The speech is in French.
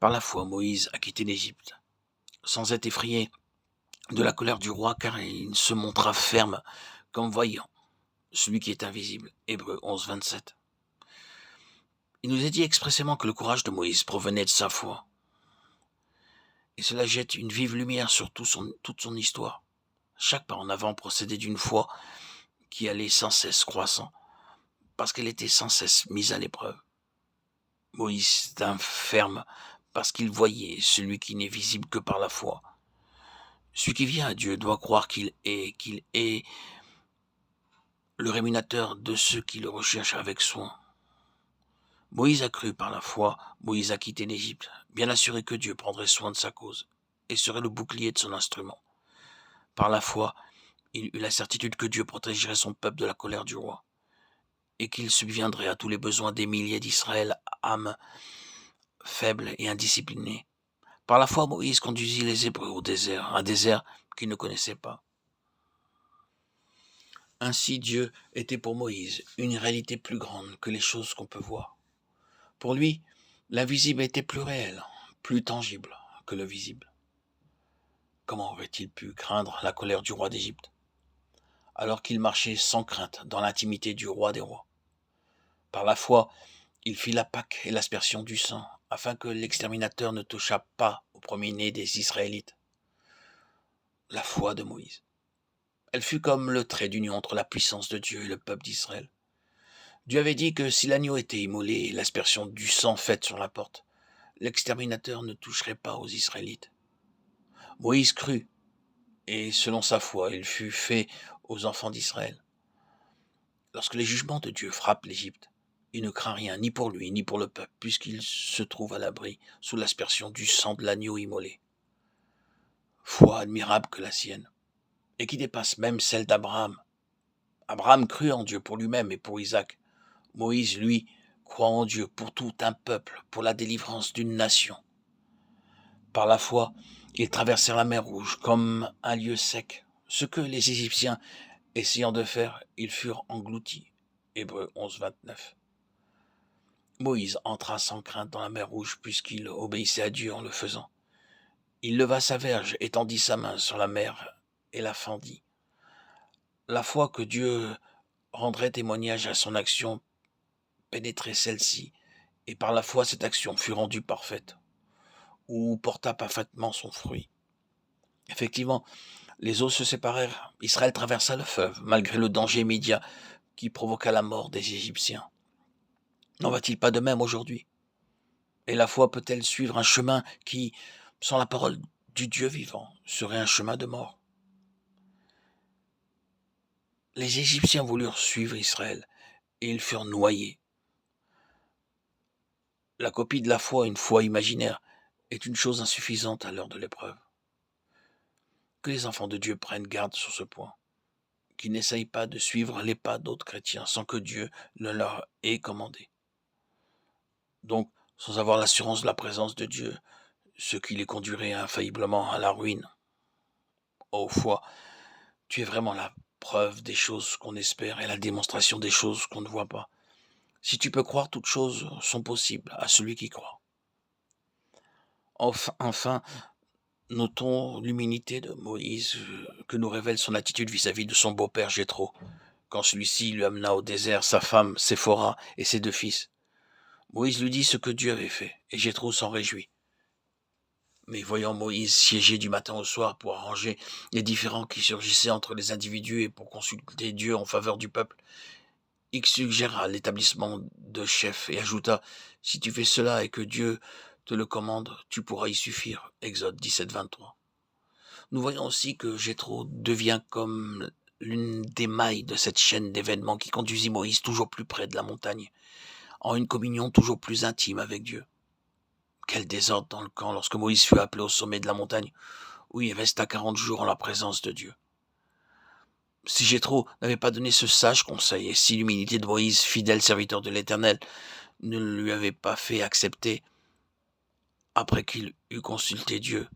Par la foi, Moïse a quitté l'Égypte, sans être effrayé de la colère du roi, car il se montra ferme comme voyant celui qui est invisible. Hébreux 11, 27. Il nous est dit expressément que le courage de Moïse provenait de sa foi. Et cela jette une vive lumière sur toute son histoire. Chaque pas en avant procédait d'une foi qui allait sans cesse croissant, parce qu'elle était sans cesse mise à l'épreuve. Moïse tint ferme parce qu'il voyait celui qui n'est visible que par la foi. Celui qui vient à Dieu doit croire qu'il est le rémunérateur de ceux qui le recherchent avec soin. Moïse a cru par la foi, Moïse a quitté l'Égypte, bien assuré que Dieu prendrait soin de sa cause et serait le bouclier de son instrument. Par la foi, il eut la certitude que Dieu protégerait son peuple de la colère du roi et qu'il subviendrait à tous les besoins des milliers d'Israël, âmes faibles et indisciplinées. Par la foi, Moïse conduisit les Hébreux au désert, un désert qu'ils ne connaissaient pas. Ainsi Dieu était pour Moïse une réalité plus grande que les choses qu'on peut voir. Pour lui, l'invisible était plus réel, plus tangible que le visible. Comment aurait-il pu craindre la colère du roi d'Égypte, alors qu'il marchait sans crainte dans l'intimité du roi des rois? Par la foi, il fit la Pâque et l'aspersion du sang, afin que l'exterminateur ne touchât pas au premier-né des Israélites. La foi de Moïse. Elle fut comme le trait d'union entre la puissance de Dieu et le peuple d'Israël. Dieu avait dit que si l'agneau était immolé et l'aspersion du sang faite sur la porte, l'exterminateur ne toucherait pas aux Israélites. Moïse crut, et selon sa foi, il fut fait aux enfants d'Israël. Lorsque les jugements de Dieu frappent l'Égypte, il ne craint rien, ni pour lui, ni pour le peuple, puisqu'il se trouve à l'abri sous l'aspersion du sang de l'agneau immolé. Foi admirable que la sienne, et qui dépasse même celle d'Abraham. Abraham crut en Dieu pour lui-même et pour Isaac. Moïse, lui, croit en Dieu pour tout un peuple, pour la délivrance d'une nation. Par la foi, ils traversèrent la mer Rouge comme un lieu sec. Ce que les Égyptiens essayant de faire, ils furent engloutis. Hébreux 11, 29. Moïse entra sans crainte dans la mer Rouge puisqu'il obéissait à Dieu en le faisant. Il leva sa verge, étendit sa main sur la mer et la fendit. La foi que Dieu rendrait témoignage à son action pénétrait celle-ci, et par la foi cette action fut rendue parfaite, ou porta parfaitement son fruit. Effectivement, les eaux se séparèrent, Israël traversa le fleuve, malgré le danger immédiat qui provoqua la mort des Égyptiens. N'en va-t-il pas de même aujourd'hui? Et la foi peut-elle suivre un chemin qui, sans la parole du Dieu vivant, serait un chemin de mort? Les Égyptiens voulurent suivre Israël, et ils furent noyés. La copie de la foi, une foi imaginaire, est une chose insuffisante à l'heure de l'épreuve. Que les enfants de Dieu prennent garde sur ce point, qu'ils n'essayent pas de suivre les pas d'autres chrétiens sans que Dieu ne leur ait commandé. Donc, sans avoir l'assurance de la présence de Dieu, ce qui les conduirait infailliblement à la ruine. Ô foi, tu es vraiment la preuve des choses qu'on espère et la démonstration des choses qu'on ne voit pas. Si tu peux croire, toutes choses sont possibles à celui qui croit. Enfin, notons l'humilité de Moïse que nous révèle son attitude vis-à-vis de son beau-père Jéthro, quand celui-ci lui amena au désert sa femme Séphora et ses 2 fils. Moïse lui dit ce que Dieu avait fait, et Jéthro s'en réjouit. Mais voyant Moïse siéger du matin au soir pour arranger les différends qui surgissaient entre les individus et pour consulter Dieu en faveur du peuple, il suggéra l'établissement de chefs et ajouta « Si tu fais cela et que Dieu te le commande, tu pourras y suffire. » Exode 17, 23. Nous voyons aussi que Jéthro devient comme l'une des mailles de cette chaîne d'événements qui conduisit Moïse toujours plus près de la montagne, en une communion toujours plus intime avec Dieu. Quel désordre dans le camp lorsque Moïse fut appelé au sommet de la montagne, où il resta 40 jours en la présence de Dieu. Si Jéthro n'avait pas donné ce sage conseil, et si l'humilité de Moïse, fidèle serviteur de l'Éternel, ne lui avait pas fait accepter, après qu'il eut consulté Dieu,